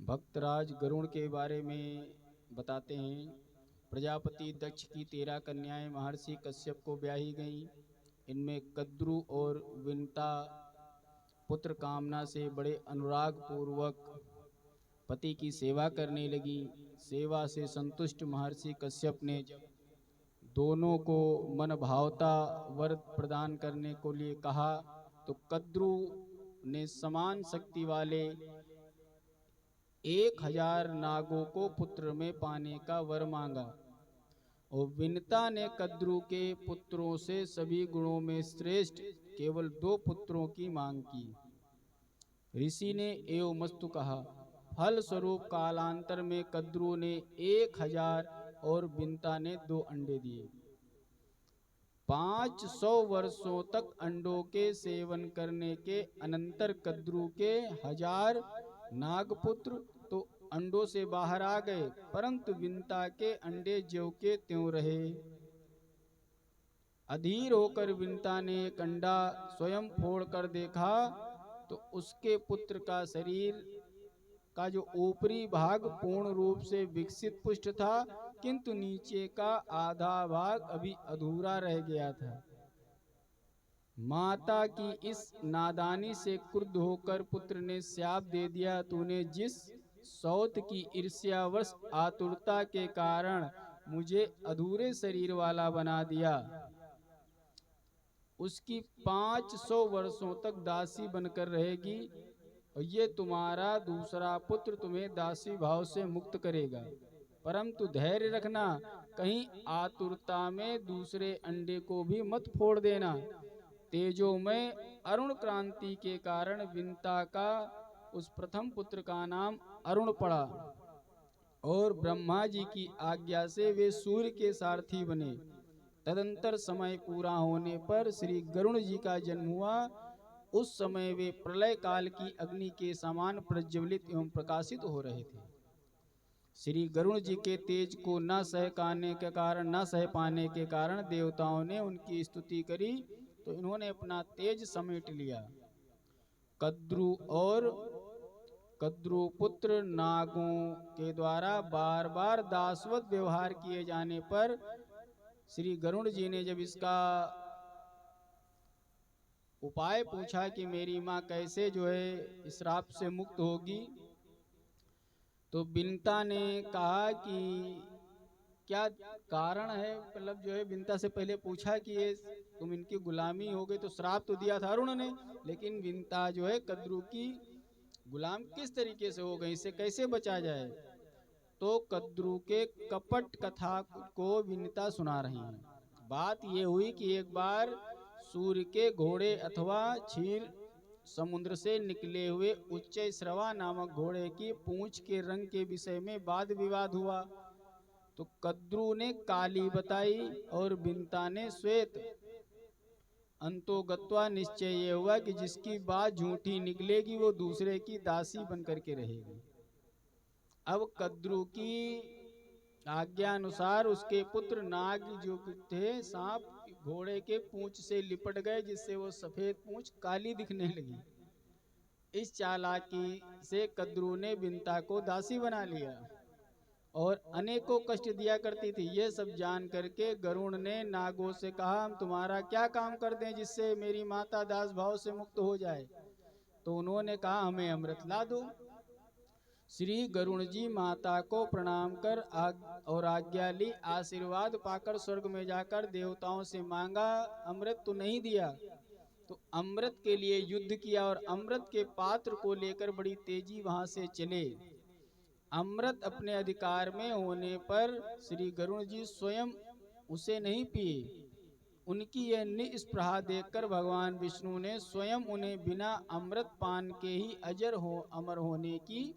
भक्तराज गरुड़ के बारे में बताते हैं। प्रजापति दक्ष की 13 कन्याएं महर्षि कश्यप को ब्याही गईं। इनमें कद्रु और विनता पुत्र कामना से बड़े अनुराग पूर्वक पति की सेवा करने लगी। सेवा से संतुष्ट महर्षि कश्यप ने जब दोनों को मन भावता वर प्रदान करने को लिए कहा तो कद्रु ने समान शक्ति वाले 1000 नागों को पुत्र में पाने का वर मांगा और विनता ने कद्रु के पुत्रों से सभी गुणों में श्रेष्ठ केवल 2 पुत्रों की मांग की। ऋषि ने एवं मस्तु कहा। फल स्वरूप कालांतर में कद्रु ने 1000 और विनता ने 2 अंडे दिए। 500 वर्षों तक अंडों के सेवन करने के अनंतर कद्रु के 1000 नागपुत्र तो अंडों से बाहर आ गए, परंतु विनता के अंडे ज्यों के त्यों रहे। अधीर होकर विनता ने एक अंडा स्वयं फोड़कर देखा तो उसके पुत्र का शरीर का जो ऊपरी भाग पूर्ण रूप से विकसित पुष्ट था, किंतु नीचे का आधा भाग अभी अधूरा रह गया था। माता की इस नादानी से क्रुद्ध होकर पुत्र ने श्राप दे दिया, तूने जिस सौत की ईर्ष्यावश आतुरता के कारण मुझे अधूरे शरीर वाला बना दिया, उसकी 500 वर्षों तक दासी बनकर रहेगी और ये तुम्हारा दूसरा पुत्र तुम्हें दासी भाव से मुक्त करेगा। परंतु धैर्य रखना, कहीं आतुरता में दूसरे अंडे को भी मत फोड़ देना। तेजोमय अरुण क्रांति के कारण विनता का उस प्रथम पुत्र का नाम अरुण पड़ा और ब्रह्मा जी की आज्ञा से वे सूर्य के सारथी बने। तदंतर समय पूरा होने पर श्री गरुड़ जी का जन्म हुआ। उस समय वे प्रलय काल की अग्नि के समान प्रज्वलित एवं प्रकाशित हो रहे थे। श्री गरुड़ जी के तेज को न सह पाने के कारण देवताओं ने उनकी स्तुति करी तो इन्होंने अपना तेज समेट लिया। कद्रु पुत्र नागों के द्वारा बार बार दासवत व्यवहार किए जाने पर श्री गरुड़ जी ने जब इसका उपाय पूछा कि मेरी माँ कैसे जो है इस श्राप से मुक्त होगी, तो विनता ने कहा कि क्या कारण है, मतलब जो है विनता से पहले पूछा कि ये तुम इनकी गुलामी हो गई, तो श्राप तो दिया था अरुण ने, लेकिन विनता जो है कद्रु की गुलाम किस तरीके से हो गई, इससे कैसे बचा जाए। तो कद्रु के कपट कथा को विनता सुना रही है। बात ये हुई कि एक बार सूर्य के घोड़े अथवा क्षीर समुद्र से निकले हुए उच्च श्रवा नामक घोड़े की पूंछ के रंग के विषय में वाद विवाद हुआ। तो कद्रु ने काली बताई और विनता ने श्वेत। अंतोगत्वा निश्चय ये हुआ कि जिसकी बात झूठी निकलेगी वो दूसरे की दासी बनकर के रहेगी। अब कद्रु की आज्ञा अनुसार उसके पुत्र नाग जो थे सांप घोड़े के पूंछ से लिपट गए, जिससे वो सफेद पूंछ काली दिखने लगी। इस चालाकी से कद्रु ने विनता को दासी बना लिया और अनेकों कष्ट दिया करती थी। ये सब जान करके गरुड़ ने नागों से कहा, हम तुम्हारा क्या काम कर दें जिससे मेरी माता दास भाव से मुक्त हो जाए। तो उन्होंने कहा, हमें अमृत ला दो। श्री गरुड़ जी माता को प्रणाम कर और आज्ञा ली। आशीर्वाद पाकर स्वर्ग में जाकर देवताओं से मांगा, अमृत तो नहीं दिया, तो अमृत के लिए युद्ध किया और अमृत के पात्र को लेकर बड़ी तेजी वहां से चले। अमृत अपने अधिकार में होने पर श्री गरुड़ जी स्वयं उसे नहीं पिए। उनकी यह निस्पृहा देखकर भगवान विष्णु ने स्वयं उन्हें बिना अमृत पान के ही अमर होने की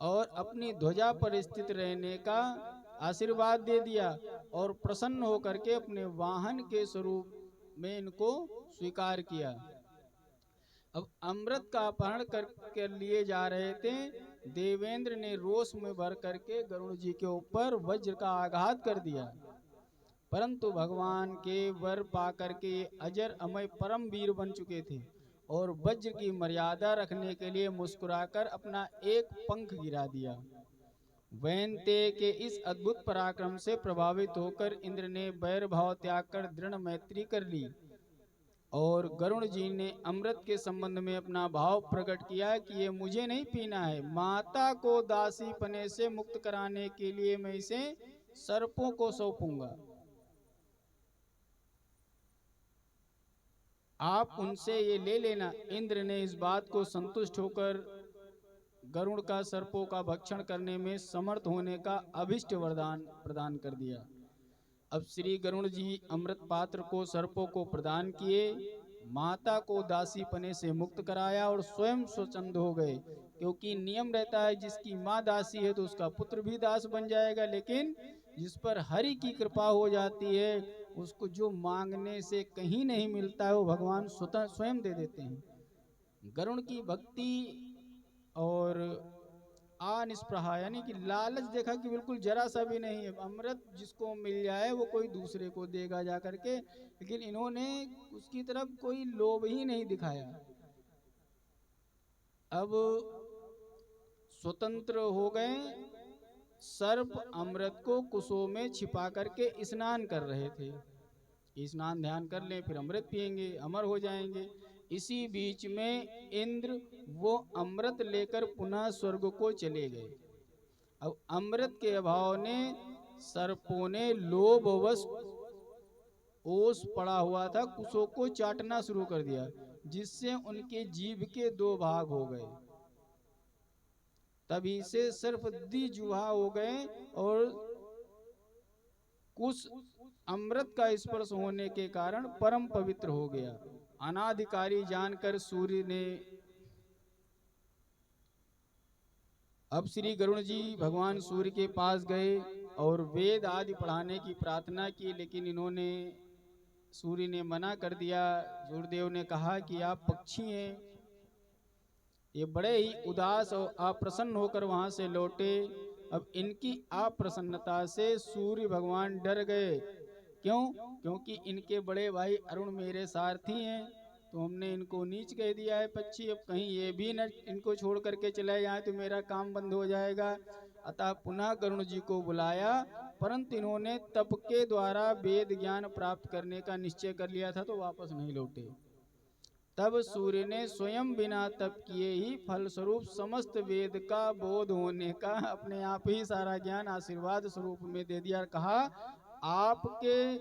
और अपनी ध्वजा पर स्थित रहने का आशीर्वाद दे दिया और प्रसन्न होकर के अपने वाहन के स्वरूप में इनको स्वीकार किया। अब अमृत का अपहरण कर लिए जा रहे थे। देवेंद्र ने रोष में भर करके गरुड़ जी के ऊपर वज्र का आघात कर दिया, परंतु भगवान के वर पा करके अजर अमय परम वीर बन चुके थे और वज्र की मर्यादा रखने के लिए मुस्कुराकर अपना एक पंख गिरा दिया। वैनते के इस अद्भुत पराक्रम से प्रभावित होकर इंद्र ने बैर भाव त्याग कर दृढ़ मैत्री कर ली और गरुण जी ने अमृत के संबंध में अपना भाव प्रकट किया कि ये मुझे नहीं पीना है, माता को दासी पने से मुक्त कराने के लिए मैं इसे सर्पों को सौंपूंगा। आप उनसे ये ले लेना। इंद्र ने इस बात को संतुष्ट होकर गरुड़ का सर्पों का भक्षण करने में समर्थ होने का अभिष्ट वरदान प्रदान कर दिया। अब श्री गरुड़ जी अमृत पात्र को सर्पों को प्रदान किए, माता को दासी पने से मुक्त कराया और स्वयं स्वच्छंद हो गए, क्योंकि नियम रहता है जिसकी माँ दासी है तो उसका पुत्र भी दास बन जाएगा, लेकिन जिस पर हरि की कृपा हो जाती है उसको जो मांगने से कहीं नहीं मिलता है वो भगवान स्वयं दे देते हैं। गरुड़ की भक्ति और अनिस्पृहा यानी कि लालच देखा कि बिल्कुल जरा सा भी नहीं है। अमृत जिसको मिल जाए वो कोई दूसरे को देगा जा करके, लेकिन इन्होंने उसकी तरफ कोई लोभ ही नहीं दिखाया। अब स्वतंत्र हो गए। सर्प अमृत को कुसों में छिपा करके स्नान कर रहे थे। स्नान ध्यान कर लें फिर अमृत पिएंगे, अमर हो जाएंगे। इसी बीच में इंद्र वो अमृत लेकर पुनः स्वर्ग को चले गए। अब अमृत के अभाव ने सर्पों ने लोभवश ओस पड़ा हुआ था कुसों को चाटना शुरू कर दिया, जिससे उनके जीभ के 2 भाग हो गए। तभी से सर्प द्विजुहा हो गए और कुछ अमृत का स्पर्श होने के कारण परम पवित्र हो गया। अनाधिकारी जानकर सूर्य ने अब श्री गरुड़ जी भगवान सूर्य के पास गए और वेद आदि पढ़ाने की प्रार्थना की, लेकिन इन्होंने सूर्य ने मना कर दिया। सूर्यदेव ने कहा कि आप पक्षी हैं। ये बड़े ही उदास और अप्रसन्न होकर वहां से लौटे। अब इनकी अप्रसन्नता से सूर्य भगवान डर गए। क्यों? क्योंकि इनके बड़े भाई अरुण मेरे सारथी हैं, तो हमने इनको नीच कह दिया है पक्षी। अब कहीं ये भी न इनको छोड़ करके चले जाए तो मेरा काम बंद हो जाएगा। अतः पुनः गरुड़ जी को बुलाया, परंतु इन्होंने तप के द्वारा वेद ज्ञान प्राप्त करने का निश्चय कर लिया था, तो वापस नहीं लौटे। तब सूर्य ने स्वयं बिना तप किए ही फलस्वरूप समस्त वेद का बोध होने का अपने आप ही सारा ज्ञान आशीर्वाद स्वरूप में दे दिया और कहा, आपके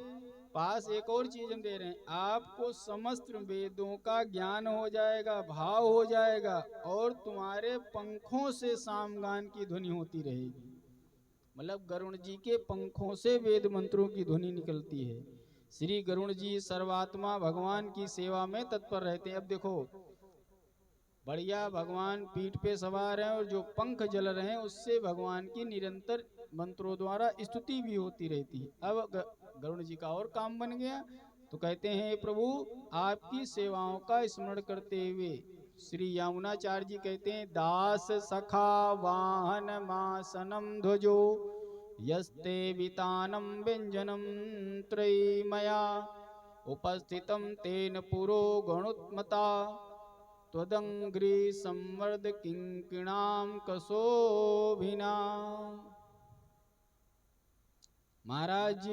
पास एक और चीज हम दे रहे हैं, आपको समस्त वेदों का ज्ञान हो जाएगा, भाव हो जाएगा और तुम्हारे पंखों से सामगान की ध्वनि होती रहेगी। मतलब गरुड़ जी के पंखों से वेद मंत्रों की ध्वनि निकलती है। श्री गरुड़ जी सर्वात्मा भगवान की सेवा में तत्पर रहते हैं। अब देखो बढ़िया भगवान पीठ पे सवार हैं और जो पंख जल रहे हैं उससे भगवान की निरंतर मंत्रों द्वारा स्तुति भी होती रहती है। अब गरुड़ जी का और काम बन गया, तो कहते हैं प्रभु आपकी सेवाओं का स्मरण करते हुए श्री यमुनाचार्य जी कहते हैं, दास सखा वाहन मासनम ध्वजो यस्ते वितानम व्यंजनम त्रयीमया उपस्थितम तेन पुरो गणोत्मता त्वदंग्री संवर्ध किंकिणाम कसोभिना। महाराज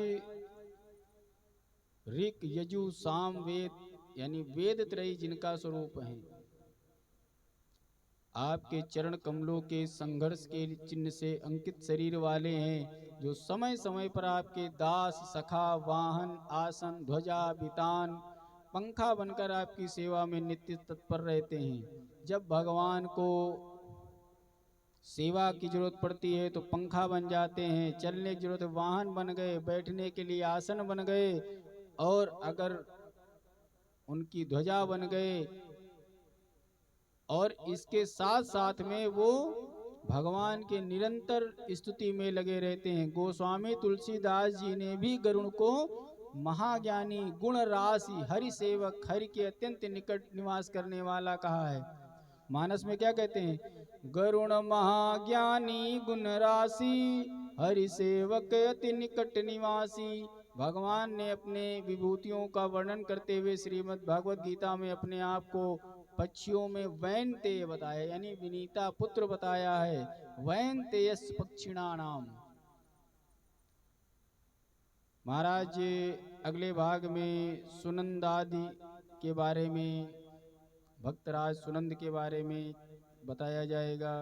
ऋक यजु साम वेद यानी वेद त्रयी जिनका स्वरूप है, आपके चरण कमलों के संघर्ष के चिन्ह से अंकित शरीर वाले हैं, जो समय समय पर आपके दास सखा वाहन आसन ध्वजा वितान पंखा बनकर आपकी सेवा में नित्य तत्पर रहते हैं। जब भगवान को सेवा की जरूरत पड़ती है तो पंखा बन जाते हैं, चलने की जरूरत वाहन बन गए, बैठने के लिए आसन बन गए और अगर उनकी ध्वजा बन गए। और इसके साथ साथ में वो भगवान के निरंतर स्तुति में लगे रहते हैं। गोस्वामी तुलसीदास जी ने भी गरुड़ को महाज्ञानी गुण राशि हरि सेवक हरि के अत्यंत निकट निवास करने वाला कहा है। मानस में क्या कहते हैं, गरुण महाज्ञानी गुण राशि हरि सेवक अति निकट निवासी। भगवान ने अपने विभूतियों का वर्णन करते हुए श्रीमद् भागवत गीता में अपने आप को पक्षियों में वैनतेय बताया, यानी विनीता पुत्र बताया है। वैनतेयस पक्षिणानाम। महाराज अगले भाग में सुनंदादि के बारे में, भक्तराज सुनंद के बारे में बताया जाएगा।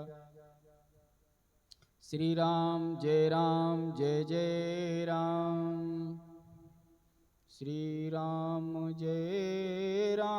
श्री राम जय जय राम। श्री राम जय राम।